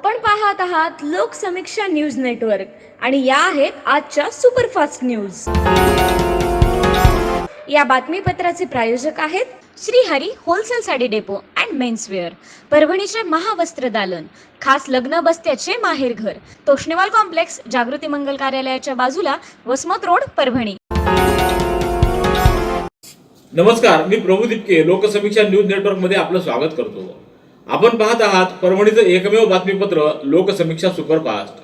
आपण पाहत आहात लोकसमीक्षा न्यूज नेटवर्क आणि या आहेत आजच्या सुपरफास्ट न्यूज. या बातमीपत्राचे प्रायोजक आहेत Shrihari wholesale sari depot and menswear, परभणीचे महावस्त्र दालन, खास लग्न बस्त्याचे माहेरघर, तोष्णेवाल कॉम्प्लेक्स, जागृती मंगल कार्यालयाच्या बाजूला, वसमत रोड, परभणी. नमस्कार, मी प्रभू दिपके लोकसमीक्षा न्यूज नेटवर्क मध्ये आपलं स्वागत करतो. आपण पाहत आहात परभणीचं एकमेव बातमीपत्र लोकसमीक्षा सुपरफास्ट.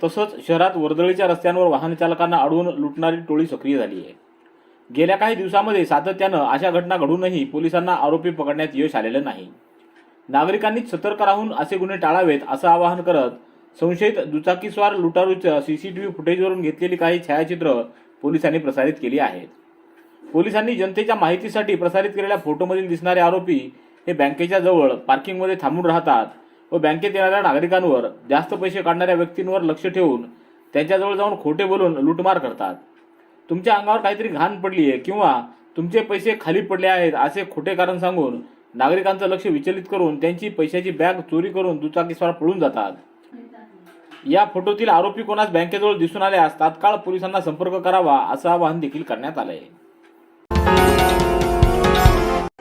तसंच शहरात वर्दळीच्या रस्त्यांवर वाहन चालकांना अडवून लुटणारी टोळी सक्रिय झाली आहे. गेल्या काही दिवसांमध्ये सातत्यानं अशा घटना घडूनही पोलिसांना आरोपी पकडण्यात यश आलेलं नाही. नागरिकांनी सतर्क राहून असे गुन्हे टाळावेत असं आवाहन करत संशयित दुचाकीस्वार लुटारूच्या सीसीटीव्ही फुटेजवरून घेतलेली काही छायाचित्र पोलिसांनी प्रसारित केली आहेत. पोलिसांनी जनतेच्या माहितीसाठी प्रसारित केलेल्या फोटोमधील दिसणारे आरोपी हे बँकेच्या जवळ पार्किंगमध्ये थांबून राहतात व बँकेत येणाऱ्या नागरिकांवर, जास्त पैसे काढणाऱ्या व्यक्तींवर लक्ष ठेवून त्यांच्याजवळ जाऊन खोटे बोलून लूटमार करतात. तुमच्या अंगावर काहीतरी घाण पडली आहे किंवा तुमचे पैसे खाली पडले आहेत असे खोटे कारण सांगून नागरिकांचं लक्ष विचलित करून त्यांची पैशाची बॅग चोरी करून दुचाकीस्वार पळून जातात. या फोटोतील आरोपी कोणास बँकेजवळ दिसून आल्यास तात्काळ पोलिसांना संपर्क करावा असं आवाहन देखील करण्यात आलंय.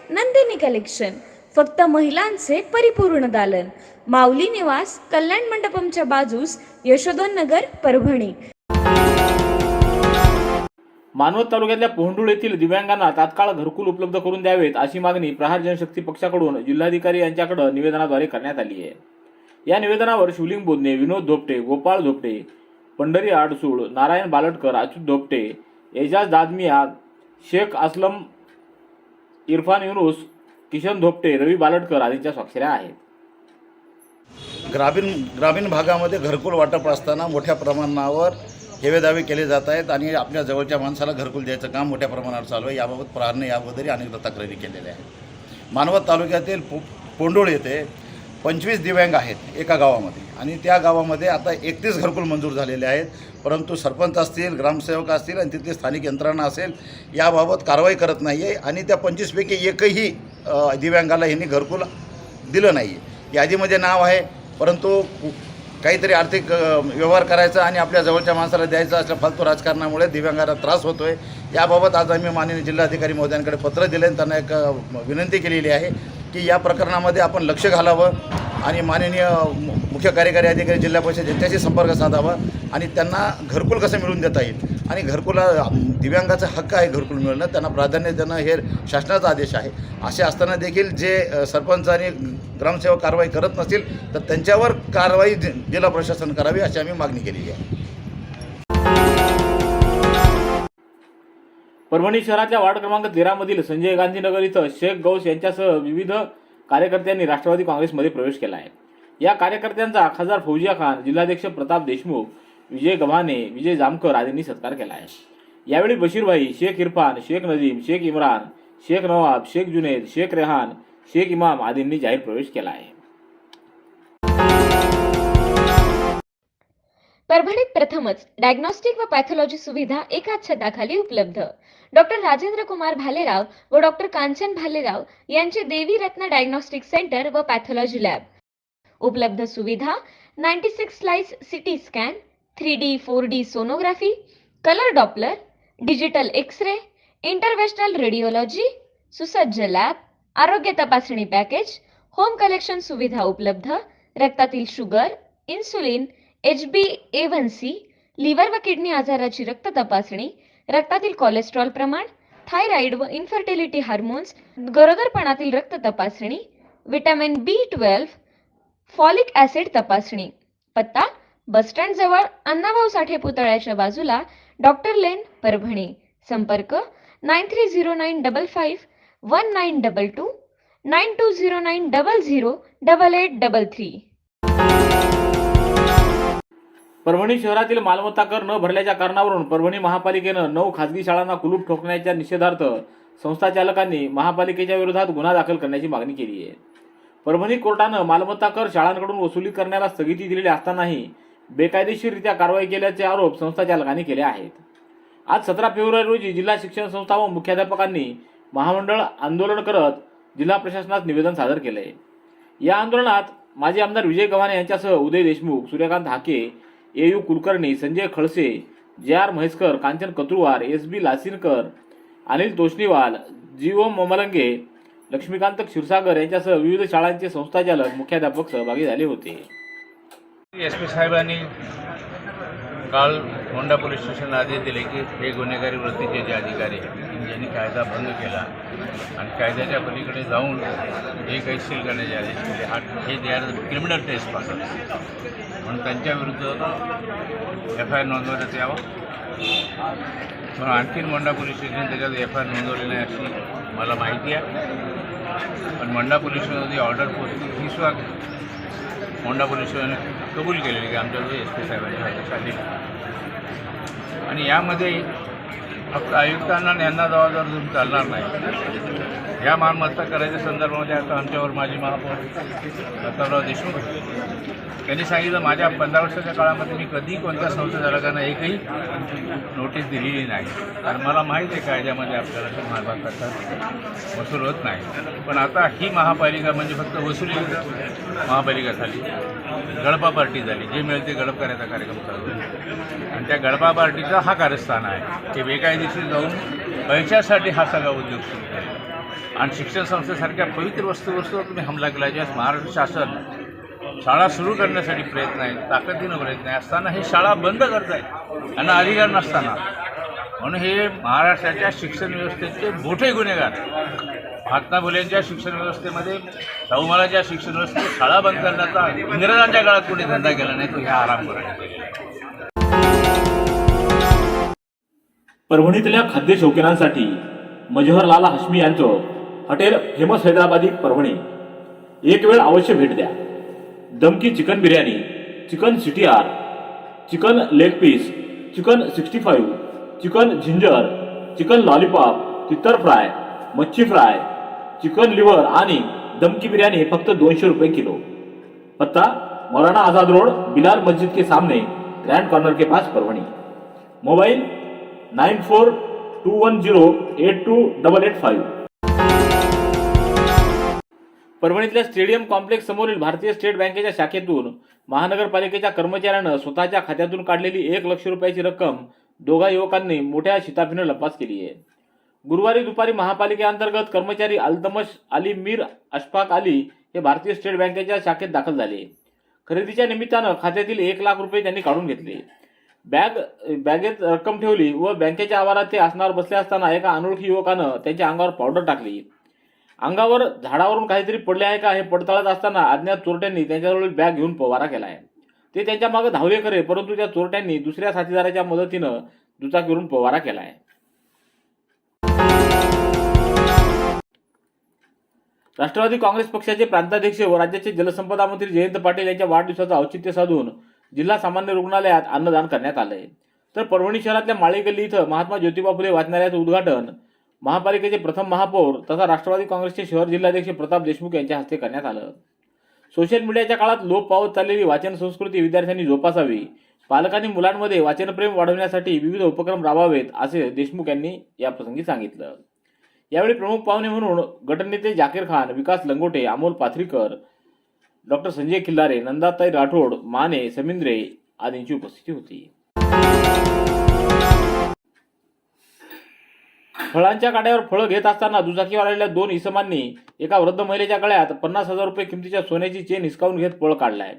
नंदिनी कलेक्शन, फक्त महिलांचे परिपूर्ण दालन, माऊली निवास, कल्याण मंडपमच्या बाजूस, यशोधन नगर, परभणी. मानवत तालुक्यातल्या पोहंडुळ येथील दिव्यांगांना तात्काळ घरकुल उपलब्ध करून द्यावेत अशी मागणी प्रहार जनशक्ती पक्षाकडून जिल्हाधिकारी यांच्याकडे निवेदनाद्वारे करण्यात आली आहे. या निवेदनावर शिवलिंग बोधने, विनोद धोपटे, गोपाळ धोपटे, पंढरी आडसूळ, नारायण बालटकर, अच्युत धोपटे, एजाज दादमिया, शेख असलम, इरफान युनुस, किशन धोपटे, रवी बालटकर आदींच्या स्वाक्षऱ्या आहेत. ग्रामीण भागामध्ये घरकुल वाटप असताना मोठ्या प्रमाणावर हेवेदावे केले जात आहेत आणि आपल्या जवळच्या माणसाला घरकुल द्यायचं काम मोठ्या प्रमाणावर चालू आहे. याबाबत प्रहारने याबद्दलही अनेकदा तक्रारी केलेल्या आहेत. मानवत तालुक्यातील पोंडोळ येथे 25 दिव्यांग आहेत एका गावामध्ये आणि त्या गावामध्ये आता 31 घरकुल मंजूर झालेले आहेत. परंतु सरपंच असतील, ग्रामसेवक असतील आणि तिथली स्थानिक यंत्रणा असेल याबाबत कारवाई करत नाही आहे आणि त्या 25पैकी एकही दिव्यांगाला ह्यांनी घरकुल दिलं नाही. यादीमध्ये नाव आहे परंतु काहीतरी आर्थिक व्यवहार करायचा आणि आपल्या जवळच्या माणसाला द्यायचा असल्या फालतू राजकारणामुळे दिव्यांगाला त्रास होतो आहे. याबाबत आज आम्ही माननीय जिल्हाधिकारी महोदयांकडे पत्र दिले आणि त्यांना एक विनंती केलेली आहे की या प्रकरणामध्ये आपण लक्ष घालावं आणि माननीय मुख्य कार्यकारी अधिकारी जिल्हा परिषद यांच्याशी संपर्क साधावा आणि त्यांना घरकुल कसं मिळवून देता येईल आणि घरकुला दिव्यांगाचा हक्क आहे घरकुल मिळणं, त्यांना प्राधान्य देणं हे शासनाचा आदेश आहे. असे असताना देखील जे सरपंच आणि ग्रामसेवक कारवाई करत नसतील तर त्यांच्यावर कारवाई जिल्हा प्रशासन करावी अशी आम्ही मागणी केलेली आहे. परभणी शहराच्या वार्ड क्रमांक 13 मधील संजय गांधी नगर इथं शेख गौस यांच्यासह विविध कार्यकर्त्यांनी राष्ट्रवादी काँग्रेसमध्ये प्रवेश केला आहे. या कार्यकर्त्यांचा खासदार फौजिया खान, जिल्हाध्यक्ष प्रताप देशमुख, विजय गव्हाणे, विजय जामकर आदींनी सत्कार केला आहे. यावेळी बशीरभाई, शेख इरफान, शेख नदीम, शेख इम्रान, शेख नवाब, शेख जुनेद, शेख रेहान, शेख इमाम आदींनी जाहीर प्रवेश केला आहे. परभणीत प्रथमच डायग्नोस्टिक व पॅथॉलॉजी सुविधा एकाच छताखाली उपलब्ध. डॉक्टर राजेंद्र कुमार भालेराव व डॉक्टर कांचन भालेराव यांचे देवी रत्न डायग्नोस्टिक सेंटर व पॅथॉलॉजी लॅब. उपलब्ध सुविधा 96 slice CT scan, 3D 4D sonography, colour Doppler, digital X-ray, interventional radiology, सुसज्ज लॅब, आरोग्य तपासणी पॅकेज, होम कलेक्शन सुविधा उपलब्ध. रक्तातील शुगर, इन्सुलिन, HbA1c, लिव्हर व किडनी आजाराची रक्त तपासणी, रक्तातील कोलेस्ट्रॉल प्रमाण, थायरॉइड व इन्फर्टिलिटी हार्मोन्स, गरोदरपणातील रक्त तपासणी, विटॅमिन B12, फॉलिक ॲसिड तपासणी. पत्ता बस स्टँड जवळ अण्णाभाऊ साठे पुतळ्याच्या बाजूला, डॉक्टर लेन, परभणी. संपर्क 9309551922, 9209008833. परभणी शहरातील मालमत्ता कर न भरल्याच्या कारणावरून परभणी महापालिकेनं 9 खासगी शाळांना कुलूप ठोकण्याच्या निषेधार्थ संस्था चालकांनी महापालिकेच्या विरोधात गुन्हा दाखल करण्याची मागणी केली आहे. परभणी कोर्टानं मालमत्ता कर शाळांकडून वसुली करण्याला स्थगिती दिलेली असतानाही बेकायदेशीररित्या कारवाई केल्याचे आरोप संस्था चालकांनी केले आहेत. आज 17 फेब्रुवारी रोजी जिल्हा शिक्षण संस्था व मुख्याध्यापकांनी महामंडळ आंदोलन करत जिल्हा प्रशासनास निवेदन सादर केले. या आंदोलनात माजी आमदार विजय गव्हाणे यांच्यासह Uday Deshmukh, Suryakant Hake, A U. Kulkarni, Sanjay Khalse, J R. Mhaiskar, Kanchan Katruwar, S B. Lasinkar, Anil Toshniwal, G O. Momlange, Laxmikant Kshirsagar यांच्यासह विविध शाळांचे संस्थाचालक, मुख्याध्यापक सहभागी झाले होते. SP साहेबांनी काल मोंढा पोलीस स्टेशनला आदेश दिले की हे गुन्हेगारी वृत्तीचे जे अधिकारी आहेत ज्यांनी कायदा भंग केला आणि कायद्याच्या पलीकडे जाऊन जे काही सील करण्याचे आदेश दिले हे दे आर क्रिमिनल टेस्ट पासून म्हणून त्यांच्याविरुद्ध FIR नोंदवण्यात यावं. म्हणून आणखीन मोंढा पोलीस स्टेशन त्याच्यात FIR नोंदवली नाही अशी मला माहिती आहे. पण मोंढा पोलीस स्टेशनमध्ये ऑर्डर पोहोचली ही सुद्धा मोंढा पोलीस स्टेशनने कबूल केलेली की आमच्याकडे SP साहेबांच्या आदेश आले आणि यामध्ये फक्त आयुक्तांना आणि यांना जबाबदार धरून चालणार नाही. या मालमत्ता करायच्या संदर्भामध्ये आता आमच्यावर माजी महापौर प्रतापराव देशमुख त्यांनी सांगितलं माझ्या 15 वर्षाच्या काळामध्ये मी कधी कोणत्या संस्थाचालकांना एकही नोटीस दिलेली नाही. कारण मला माहीत आहे कायद्यामध्ये आपल्याला मालमत्ता वसूल होत नाही. पण आता ही महापालिका म्हणजे फक्त वसुली महापालिका झाली, गडपा पार्टी झाली. जे मिळेल ते गडप करण्याचा कार्यक्रम चालू आहे आणि त्या गडपा पार्टीचा हा कारस्थान आहे की बेकायदेशीर जाऊन पैशासाठी हा सगळा उद्योग सुरू केला आणि शिक्षण संस्थेसारख्या पवित्र वस्तूवर तुम्ही हमला केला. ज्यास महाराष्ट्र शासन शाळा सुरू करण्यासाठी प्रयत्न आहे, ताकदीनं प्रयत्न आहे असताना हे शाळा बंद करत आहेत यांना अधिकार नसताना. म्हणून हे महाराष्ट्राच्या शिक्षण व्यवस्थेचे मोठे गुन्हेगार. महात्मा फुलेंच्या शिक्षण व्यवस्थेमध्ये शाहूमहाराजांच्या शिक्षण व्यवस्थेत शाळा बंद करण्याचा इंग्रजांच्या काळात कोणी धंदा केला नाही, तो ह्या आराम करायला. परभणीतल्या खाद्य शौकीनांसाठी मजहरलाला हश्मी यांचं हॉटेल फेमस हैदराबादी परभणी. एक वेळ अवश्य भेट द्या. दमकी chicken biryani, chicken CTR, chicken leg piece, chicken 65, chicken ginger, chicken lollipop, तितर फ्राय, मच्छी फ्राय, चिकन लिव्हर आणि दमकी बिर्याणी फक्त 200 रुपये किलो. पत्ता मौलाना आझाद रोड, बिलाल मस्जिद के सामने, ग्रैंड कॉर्नर के पास, परभणी. मोबाइल 9421082885. परभणीतल्या स्टेडियम कॉम्प्लेक्स समोरील भारतीय स्टेट बँकेच्या शाखेतून महानगरपालिकेच्या कर्मचाऱ्यानं स्वतःच्या खात्यातून काढलेली 1 लाख रुपयाची रक्कम दोघा युवकांनी मोठ्या शिताफीनं लपास केली आहे. गुरुवारी दुपारी महापालिकेअंतर्गत कर्मचारी अल्तमश अली मीर अशफाक अली हे भारतीय स्टेट बँकेच्या शाखेत दाखल झाले. खरेदीच्या निमित्तानं खात्यातील 1 लाख रुपये त्यांनी काढून घेतले. बॅगेत रक्कम ठेवली व बँकेच्या आवारात ते आसनावर बसले असताना एका अनोळखी युवकानं त्यांच्या अंगावर पावडर टाकली. अंगावर झाडावरून काहीतरी पडले आहे का हे पडताळत असताना अज्ञात चोरट्यांनी त्यांच्याजवळील बॅग घेऊन पवारा केलाय. ते त्यांच्या मागे धावले खरे, परंतु त्या चोरट्यांनी दुसऱ्या साथीदाराच्या मदतीनं दुचाकीवरून पवारा केलाय. राष्ट्रवादी काँग्रेस पक्षाचे प्रांताध्यक्ष व राज्याचे जलसंपदा मंत्री जयंत पाटील यांच्या वाढदिवसाचं औचित्य साधून जिल्हा सामान्य रुग्णालयात अन्नदान करण्यात आलंय. तर परभणी शहरातल्या माळी गल्ली इथं महात्मा ज्योतिबा फुले वाचनालयाचं उद्घाटन महापालिकेचे प्रथम महापौर तथा राष्ट्रवादी काँग्रेसचे शहर जिल्हाध्यक्ष प्रताप देशमुख यांच्या हस्ते करण्यात आलं. सोशल मीडियाच्या काळात लोप पावत चाललेली वाचन संस्कृती विद्यार्थ्यांनी जोपासावी, पालकांनी मुलांमध्ये वाचनप्रेम वाढवण्यासाठी विविध उपक्रम राबवावेत असे देशमुख यांनी याप्रसंगी सांगितलं. यावेळी प्रमुख पाहुणे म्हणून गटनेते जाकीर खान, विकास लंगोटे, अमोल पाथरीकर, डॉक्टर संजय खिल्लारे, नंदाताई राठोड, माने, समिंद्रे आदींची उपस्थिती होती. फळांच्या गाड्यावर फळं घेत असताना दुचाकीवर आलेल्या 2 इसमांनी एका वृद्ध महिलेच्या गळ्यात 50,000 रुपये किमतीच्या सोन्याची चेन हिसकावून घेत पळ काढलाय.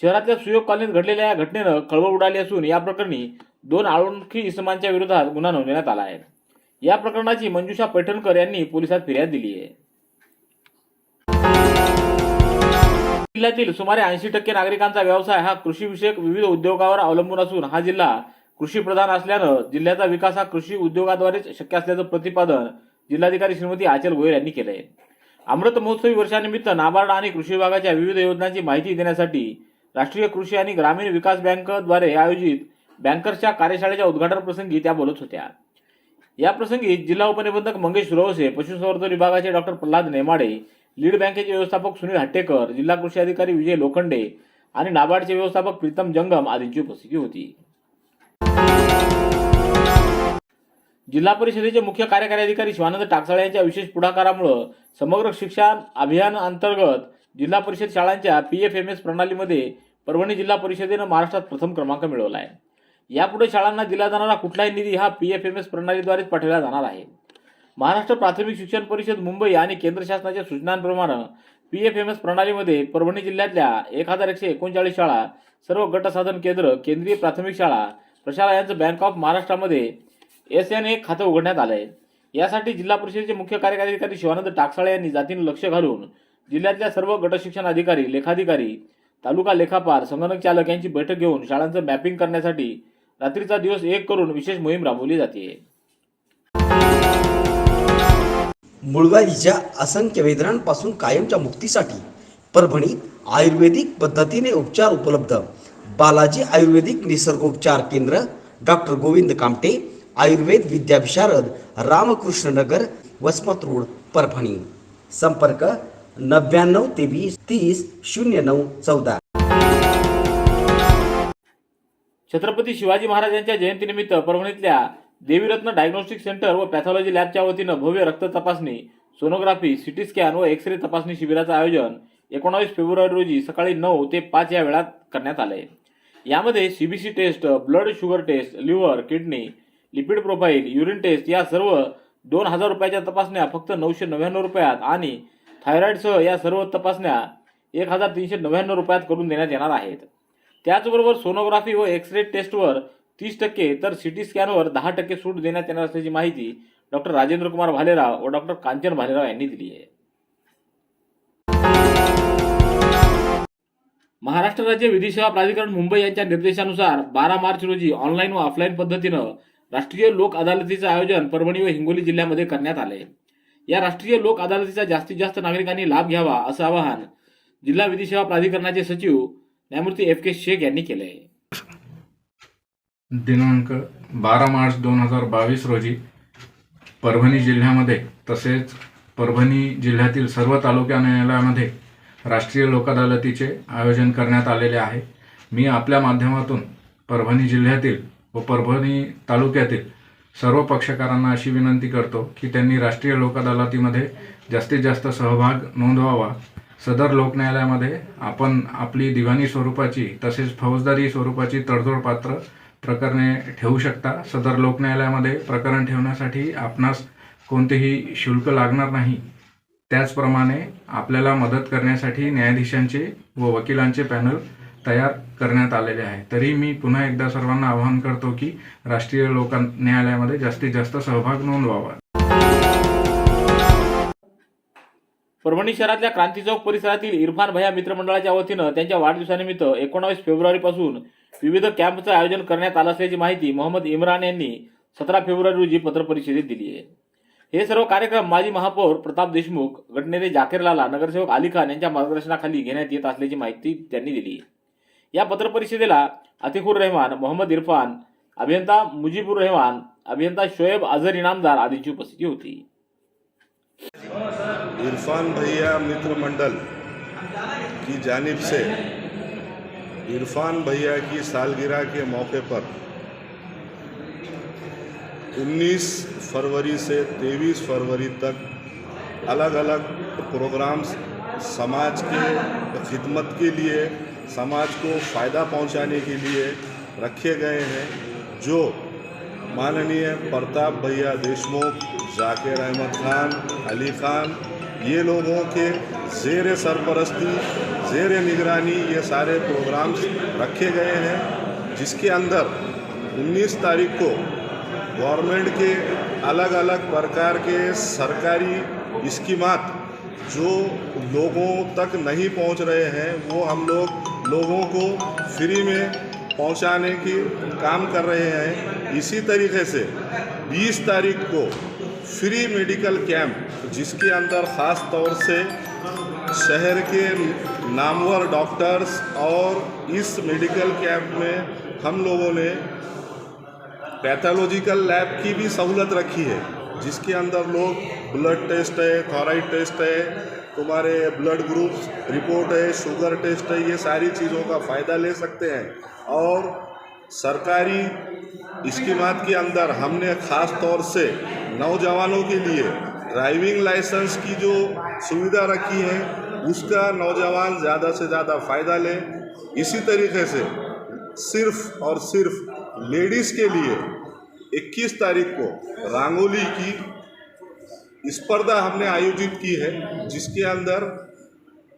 शहरातल्या सुयोग कॉलनीत घडलेल्या या घटनेनं खळबळ उडाली असून या प्रकरणी 2 अनोळखी इसमांच्या विरोधात गुन्हा नोंदवण्यात आला आहे. या प्रकरणाची मंजुषा पैठणकर यांनी पोलिसात फिर्याद दिली आहे. जिल्ह्यातील सुमारे 80% नागरिकांचा व्यवसाय हा कृषीविषयक विविध उद्योगावर अवलंबून असून हा जिल्हा कृषी प्रधान असल्यानं जिल्ह्याचा विकास हा कृषी उद्योगाद्वारेच शक्य असल्याचं प्रतिपादन जिल्हाधिकारी श्रीमती आचल गोयल यांनी केलंय. अमृत महोत्सवी वर्षानिमित्त नाबार्ड आणि कृषी विभागाच्या विविध योजनांची माहिती देण्यासाठी राष्ट्रीय कृषी आणि ग्रामीण विकास बँकेद्वारे आयोजित बँकर्सच्या कार्यशाळेच्या उद्घाटन प्रसंगी त्या बोलत होत्या. या प्रसंगी जिल्हा उपनिबंधक मंगेश सुरवसे, पशुसंवर्धन विभागाचे डॉक्टर प्रल्हाद नेमाडे, लीड बँकेचे व्यवस्थापक सुनील हट्टेकर, जिल्हा कृषी अधिकारी विजय लोखंडे आणि नाबार्डचे व्यवस्थापक प्रीतम जंगम आदींची उपस्थिती होती. जिल्हा परिषदेचे मुख्य कार्यकारी अधिकारी शिवानंद टाकसाळे यांच्या विशेष पुढाकारामुळे समग्र शिक्षण अभियान अंतर्गत जिल्हा परिषद शाळांच्या PFMS प्रणालीमध्ये परभणी जिल्हा परिषदेनं महाराष्ट्रात प्रथम क्रमांक मिळवला आहे. यापुढे शाळांना दिला जाणारा कुठलाही निधी हा PFMS प्रणालीद्वारेच पाठवला जाणार आहे. महाराष्ट्र प्राथमिक शिक्षण परिषद मुंबई आणि केंद्र शासनाच्या सूचनांप्रमाणे PFMS प्रणालीमध्ये परभणी जिल्ह्यातल्या 1139 शाळा, सर्व गटसाधन केंद्र, केंद्रीय प्राथमिक शाळा, प्रशाला यांचं बँक ऑफ महाराष्ट्रामध्ये SN1 खातं उघडण्यात आलं आहे. यासाठी जिल्हा परिषदेचे मुख्य कार्यकारी अधिकारी शिवानंद टाकसाळे यांनी जातीनं लक्ष घालून जिल्ह्यातल्या सर्व गटशिक्षण अधिकारी, लेखाधिकारी, तालुका लेखापाल, संगणक चालक यांची बैठक घेऊन शाळांचं मॅपिंग करण्यासाठी रात्रीचा दिवस एक करून विशेष मोहीम राबवली जाते. मूळव्याधीच्या असंख्य वेदनांपासून कायमच्या मुक्तीसाठी परभणीत आयुर्वेदिक पद्धतीने उपचार उपलब्ध. बालाजी आयुर्वेदिक निसर्गोपचार केंद्र, डॉक्टर गोविंद कामटे, आयुर्वेद विद्याविशारद, रामकृष्ण नगर, वसमत रोड, परभणी. संपर्क 99 23 30 09 14. छत्रपती शिवाजी महाराजांच्या जयंतीनिमित्त परभणीतल्या देवीरत्न डायग्नोस्टिक सेंटर व पॅथॉलॉजी लॅबच्या वतीनं भव्य रक्त तपासणी, सोनोग्राफी, सिटी स्कॅन व एक्स-रे तपासणी शिबिराचं आयोजन 19 फेब्रुवारी रोजी सकाळी 9 ते 5 या वेळात करण्यात आलंय. यामध्ये CBC test, blood sugar test, liver, kidney, lipid profile, urine test या सर्व 2000 रुपयाच्या तपासण्या फक्त 999 रुपयात आणि थायरॉइडसह या सर्व तपासण्या 1399 रुपयात करून देण्यात येणार आहेत. त्याचबरोबर सोनोग्राफी व एक्स-रे टेस्टवर 30% तर सिटी स्कॅनवर 10% सूट देण्यात येणार असल्याची माहिती डॉक्टर राजेंद्र कुमार भालेराव व डॉक्टर कांचन भालेराव यांनी दिली आहे. महाराष्ट्र राज्य विधी सेवा प्राधिकरण मुंबई यांच्या निर्देशानुसार 12 मार्च रोजी ऑनलाईन व ऑफलाईन पद्धतीनं राष्ट्रीय लोक अदालतीचं आयोजन परभणी व हिंगोली जिल्ह्यामध्ये करण्यात आले. या राष्ट्रीय लोक अदालतीचा जास्तीत जास्त नागरिकांनी लाभ घ्यावा असं आवाहन जिल्हा विधी सेवा प्राधिकरणाचे सचिव न्यायमूर्ती FK शेख यांनी केले आहे. दिनांक 12 मार्च 2022 रोजी परभणी जिल्ह्यामध्ये तसेच परभणी जिल्ह्यातील सर्व तालुका न्यायालयामध्ये राष्ट्रीय लोक अदालतीचे आयोजन करण्यात आलेले आहे. मी आपल्या माध्यमातून परभणी जिल्ह्यातील व परभणी तालुक्यातील सर्व पक्षकारांना अशी विनंती करतो की त्यांनी राष्ट्रीय लोक अदालतीमध्ये जास्तीत जास्त सहभाग नोंदवावा. सदर लोक न्यायालयामध्ये आपण आपली दिवाणी स्वरूपाची तसेच फौजदारी स्वरूपाची तडजोडपात्र प्रकरणे ठेवू शकता. सदर लोक न्यायालयामध्ये प्रकरण ठेवण्यासाठी आपणास कोणतेही शुल्क लागणार नाही. त्याचप्रमाणे आपल्याला मदत करण्यासाठी न्यायाधीशांचे व वकिलांचे पॅनल तयार करण्यात आलेले आहे. तरी मी पुन्हा एकदा सर्वांना आवाहन करतो की राष्ट्रीय लोक न्यायालयामध्ये जास्तीत जास्त सहभाग नोंदवावा. परभणी शहरातल्या क्रांती चौक परिसरातील इरफान भैया मित्रमंडळाच्या वतीनं त्यांच्या वाढदिवसानिमित्त 19 फेब्रुवारीपासून विविध कॅम्पचं आयोजन करण्यात आलं असल्याची माहिती मोहम्मद इम्रान यांनी 17 फेब्रुवारी रोजी पत्रपरिषदेत दिली आहे. हे सर्व कार्यक्रम माजी महापौर प्रताप देशमुख, गटनेते जाकीर लाला, नगरसेवक अली खान यांच्या मार्गदर्शनाखाली घेण्यात येत असल्याची माहिती त्यांनी दिली. या पत्रपरिषदेला अतिकुर रहमान, मोहम्मद इरफान, अभियंता मुजीबुर रहमान, अभियंता शोएब अजहर इनामदार आदींची उपस्थिती होती. इरफान भैया मित्र मंडल की जानिब से इरफान भैया की सालगिरह के मौके पर 19 फरवरी से 23 फरवरी तक अलग अलग प्रोग्राम्स समाज के खिदमत के लिए, समाज को फ़ायदा पहुंचाने के लिए रखे गए हैं, जो माननीय प्रताप भैया देशमुख, जाकिर अहमद खान, अली खान, ये लोगों के ज़ेर सरपरस्ती, ज़ेर निगरानी ये सारे प्रोग्राम्स रखे गए हैं, जिसके अंदर 19 तारीख को गवर्नमेंट के अलग अलग प्रकार के सरकारी स्कीमात जो लोगों तक नहीं पहुंच रहे हैं वो हम लोगों को फ्री में पहुंचाने की काम कर रहे हैं. इसी तरीके से 20 तारीख को फ्री मेडिकल कैंप, जिसके अंदर ख़ास तौर से शहर के नामवर डॉक्टर्स, और इस मेडिकल कैंप में हम लोगों ने पैथोलॉजिकल लैब की भी सहूलत रखी है, जिसके अंदर लोग ब्लड टेस्ट है, थायराइड टेस्ट है, तुम्हारे ब्लड ग्रुप्स रिपोर्ट है, शुगर टेस्ट है, ये सारी चीज़ों का फ़ायदा ले सकते हैं. और सरकारी स्कीमात के अंदर हमने ख़ास तौर से नौजवानों के लिए ड्राइविंग लाइसेंस की जो सुविधा रखी है उसका नौजवान ज़्यादा से ज़्यादा फ़ायदा ले। इसी तरीके से सिर्फ और सिर्फ लेडीज़ के लिए 21 तारीख को रंगोली की स्पर्धा हमने आयोजित की है, जिसके अंदर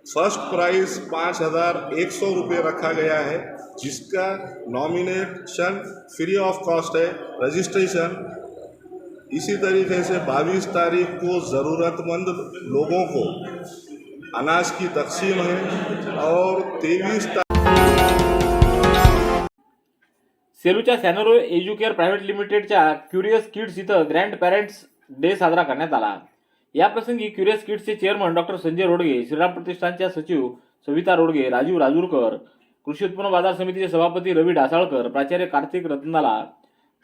फर्स्ट प्राइज़ 5,100 रुपये रखा गया है, जिसका नॉमिनेशन फ्री ऑफ कॉस्ट है, रजिस्ट्रेशन। इसी तरीके से 22 तारीख को ज़रूरतमंद लोगों को अनाज की तकसीम है और 23 सेलूच्या सॅनोरो एज्युकेअर प्रायव्हेट लिमिटेडच्या क्युरियस किड्स इथं ग्रँड पॅरेंट्स डे साजरा करण्यात आला. याप्रसंगी क्युरियस किड्सचे चेअरमन डॉक्टर संजय रोडगे, श्रीराम प्रतिष्ठानच्या सचिव सविता रोडगे, राजीव राजूरकर, कृषी उत्पन्न बाजार समितीचे सभापती रवी डासाळकर, प्राचार्य कार्तिक रत्नाला,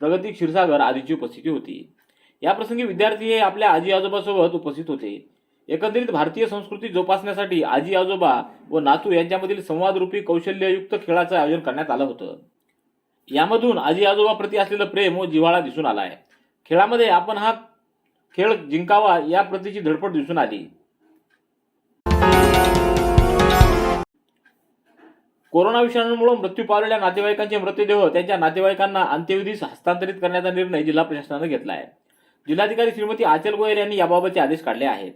प्रगती क्षीरसागर आदींची उपस्थिती होती. याप्रसंगी विद्यार्थी हे आपल्या आजी आजोबासोबत उपस्थित होते. एकंदरीत भारतीय संस्कृती जोपासण्यासाठी आजी आजोबा व नातू यांच्यामधील संवादरूपी कौशल्ययुक्त खेळाचं आयोजन करण्यात आलं होतं. यामधून आजी आजोबा प्रति असलेलं प्रेम व जिव्हाळा दिसून आलाय. खेळामध्ये आपण हा खेळ जिंकावा या प्रतीची धडपड दिसून आली. कोरोना विषाणूमुळे मृत्यू पावलेल्या नातेवाईकांचे मृतदेह त्यांच्या नातेवाईकांना अंत्यविधीस हस्तांतरित करण्याचा निर्णय जिल्हा प्रशासनाने घेतला आहे. जिल्हाधिकारी श्रीमती आचल गोयल यांनी याबाबतचे आदेश काढले आहेत.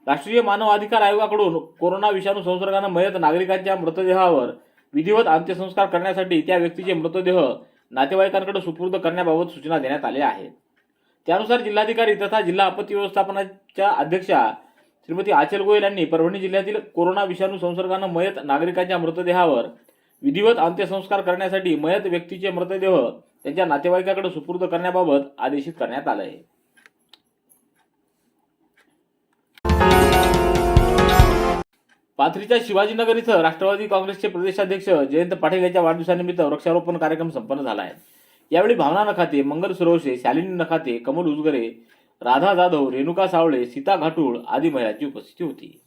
राष्ट्रीय मानव अधिकार आयोगाकडून कोरोना विषाणू संसर्गाने मयत नागरिकांच्या मृतदेहावर विधिवत अंत्यसंस्कार करण्यासाठी त्या व्यक्तीचे मृतदेह नातेवाईकांकडे सुपूर्द करण्याबाबत सूचना देण्यात आल्या आहेत. त्यानुसार जिल्हाधिकारी तथा जिल्हा आपत्ती व्यवस्थापनाच्या अध्यक्षा श्रीमती आचल गोयल यांनी परभणी जिल्ह्यातील कोरोना विषाणू संसर्गाने मयत नागरिकांच्या मृतदेहावर विधिवत अंत्यसंस्कार करण्यासाठी मयत व्यक्तीचे मृतदेह त्यांच्या नातेवाईकांकडे सुपूर्द करण्याबाबत आदेशित करण्यात आले आहे. पाथरीच्या शिवाजीनगर इथं राष्ट्रवादी काँग्रेसचे प्रदेशाध्यक्ष जयंत पाटील यांच्या वाढदिवसानिमित्त वृक्षारोपण कार्यक्रम संपन्न झाला आहे. यावेळी भावना नखाते, मंगल सुरवशे, शालिनी नखाते, कमल उजगरे, राधा जाधव, रेणुका सावळे, सीता घाटूळ आदी महिलांची उपस्थिती होती.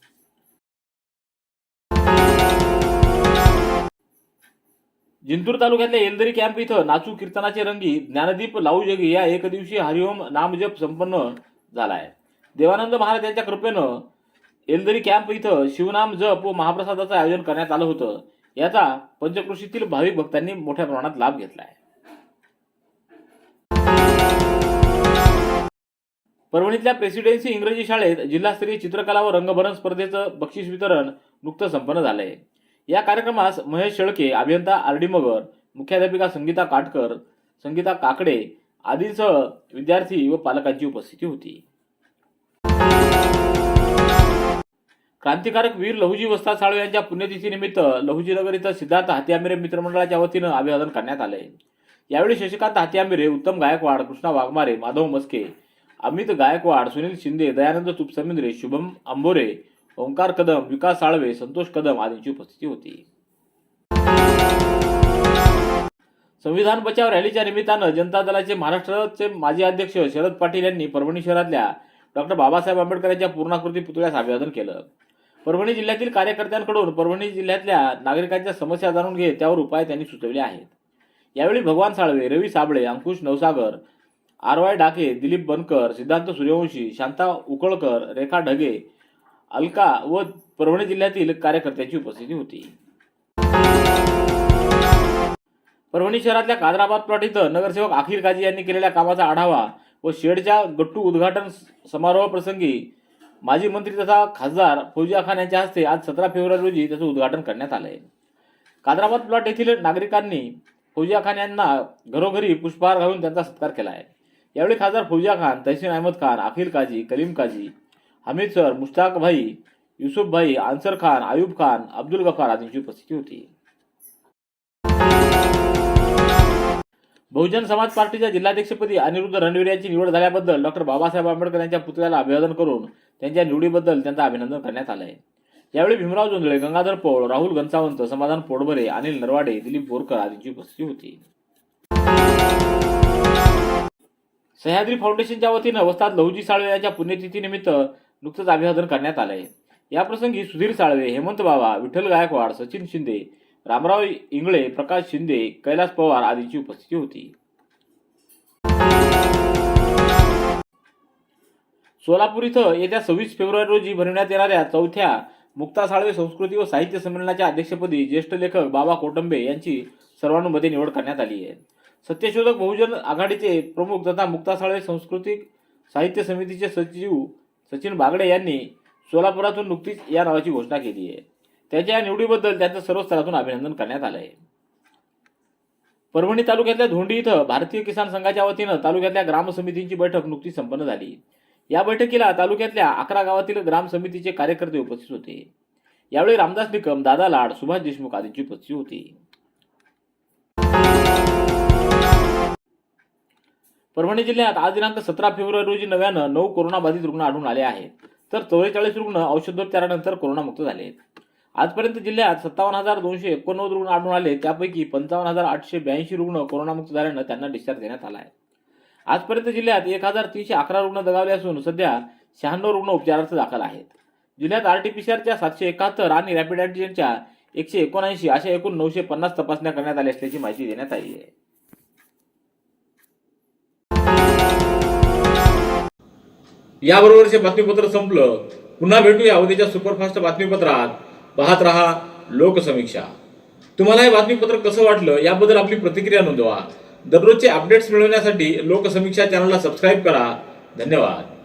जिंतूर तालुक्यातल्या येलदरी कॅम्प इथं नाचू कीर्तनाचे रंगी ज्ञानदीप लाऊजगी या एकदिवसीय हरिओम नामजप संपन्न झालाय. देवानंद महाराज यांच्या कृपेनं येलदरी कॅम्प इथं शिवनाम जप व महाप्रसादाचं आयोजन करण्यात आलं होतं. याचा पंचक्रोशीतील भाविक भक्तांनी मोठ्या प्रमाणात लाभ घेतला आहे. परभणीतल्या प्रेसिडेन्सी इंग्रजी शाळेत जिल्हास्तरीय चित्रकला व रंगभरण स्पर्धेचं बक्षीस वितरण नुकतं संपन्न झालंय. या कार्यक्रमास महेश शेळके, अभियंता आर.डी. मगर, मुख्याध्यापिका संगीता काटकर, संगीता काकडे आदींसह विद्यार्थी व पालकांची उपस्थिती होती. क्रांतिकारक वीर लहुजी वस्ताद साळवे यांच्या पुण्यतिथीनिमित्त लहुजीनगर इथं सिद्धार्थ हातीआंबिरे मित्रमंडळाच्या वतीनं अभिवादन करण्यात आले. यावेळी शशिकांत हातीआंबिरे, उत्तम गायकवाड, कृष्णा वाघमारे, माधव मस्के, अमित गायकवाड, सुनील शिंदे, दयानंद तुपसमुद्रे, शुभम अंबोरे, ओंकार कदम, विकास साळवे, संतोष कदम आदींची उपस्थिती होती. संविधान बचाव रॅलीच्या निमित्तानं जनता दलाचे महाराष्ट्राचे माजी अध्यक्ष शरद पाटील यांनी परभणी शहरातल्या डॉक्टर बाबासाहेब आंबेडकर यांच्या पूर्णाकृती पुतळ्यास अभिवादन केलं. परभणी जिल्ह्यातील कार्यकर्त्यांकडून परभणी जिल्ह्यातल्या नागरिकांच्या समस्या जाणून घेत त्यावर उपाय त्यांनी सुचवले आहेत. यावेळी भगवान साळवे, रवी साबळे, अंकुश नवसागर, आर.वाय. डाके, दिलीप बनकर, सिद्धांत सूर्यवंशी, शांता उकळकर, रेखा ढगे, अलका व परभणी जिल्ह्यातील कार्यकर्त्यांची उपस्थिती होती. परभणी शहरातल्या कादराबाद प्लॉट इथं नगरसेवक अखिल काजी यांनी केलेल्या कामाचा आढावा व शेडच्या गट्टू उद्घाटन समारोह प्रसंगी माजी मंत्री तथा खासदार फौजिया खान यांच्या हस्ते आज 17 फेब्रुवारी रोजी त्याचं उद्घाटन करण्यात आलंय. कादराबाद प्लॉट येथील नागरिकांनी फौजिया खान यांना घरोघरी पुष्पहार घालून त्यांचा सत्कार केला आहे. यावेळी खासदार फौजिया खान, तहसीन अहमद खान, अखिल काजी, कलीम काजी, हमीद सर, मुश्ताक भाई, युसुफ भाई, आन्सर खान, आयुब खान, अब्दुल गफार आदींची उपस्थिती होती. बहुजन समाज पार्टीच्या जिल्हाध्यक्षपदी अनिरुद्ध रणवीर यांची निवड झाल्याबद्दल डॉक्टर बाबासाहेब आंबेडकर यांच्या पुतळ्याला अभिवादन करून त्यांच्या निवडीबद्दल त्यांचं अभिनंदन करण्यात आलंय. यावेळी भीमराव जोंधळे, गंगाधर पौळ, राहुल घनसावंत, समाधान पोटभरे, अनिल नरवाडे, दिलीप बोरकर आदींची उपस्थिती होती. सह्याद्री फाउंडेशनच्या वतीनं वस्ताद लहुजी साळवे यांच्या पुण्यतिथीनिमित्त नुकतंच अभिवादन करण्यात आलंय. याप्रसंगी सुधीर साळवे, हेमंत बाबा, विठ्ठल गायकवाड, सचिन शिंदे, रामराव इंगळे, प्रकाश शिंदे, कैलास पवार आदींची उपस्थिती होती. सोलापूर इथं येत्या 26 फेब्रुवारी रोजी भरवण्यात येणाऱ्या 4थ्या मुक्ता साळवे संस्कृती व साहित्य संमेलनाच्या अध्यक्षपदी ज्येष्ठ लेखक बाबा कोटंबे यांची सर्वानुमते निवड करण्यात आली आहे. सत्यशोधक बहुजन आघाडीचे प्रमुख तथा मुक्ता साळवे सांस्कृतिक साहित्य समितीचे सचिव सचिन बागडे यांनी सोलापुरातून नुकतीच या नावाची घोषणा केली आहे. त्यांच्या या निवडीबद्दल त्यांचं सर्व स्तरातून अभिनंदन करण्यात आलं आहे. परभणी तालुक्यातल्या धोंडी इथं भारतीय किसान संघाच्या वतीनं तालुक्यातल्या ग्राम समितींची बैठक नुकतीच संपन्न झाली. या बैठकीला तालुक्यातल्या 11 गावातील ग्राम समितीचे कार्यकर्ते उपस्थित होते. यावेळी रामदास निकम, दादा लाड, सुभाष देशमुख आदींची उपस्थिती होती. परभणी जिल्ह्यात आज दिनांक 17 फेब्रुवारी रोजी नव्यानं 9 कोरोनाबाधित रुग्ण आढळून आले आहेत, तर 44 रुग्ण औषधोपचारानंतर कोरोनामुक्त झाले. आजपर्यंत जिल्ह्यात 57,289 रुग्ण आढळून आले. त्यापैकी 55,882 रुग्ण कोरोनामुक्त झाल्यानं त्यांना डिस्चार्ज देण्यात आला आहे. आजपर्यंत जिल्ह्यात 1,311 रुग्ण दगावले असून सध्या 96 रुग्ण उपचारार्थ दाखल आहेत. जिल्ह्यात आरटीपीसीआरच्या 771 आणि रॅपिड अँटिजेनच्या 179 अशा एकूण 950 तपासण्या करण्यात आल्या असल्याची माहिती देण्यात आली आहे. याबरोबरचे बातमीपत्र संपलं. पुन्हा भेटूया उद्याच्या सुपरफास्ट बातमीपत्रात. पाहत रहा लोकसमीक्षा. तुम्हाला हे बातमीपत्र कसं वाटलं याबद्दल आपली प्रतिक्रिया नोंदवा. दररोजचे अपडेट्स मिळवण्यासाठी लोकसमीक्षा चॅनलला सबस्क्राईब करा. धन्यवाद.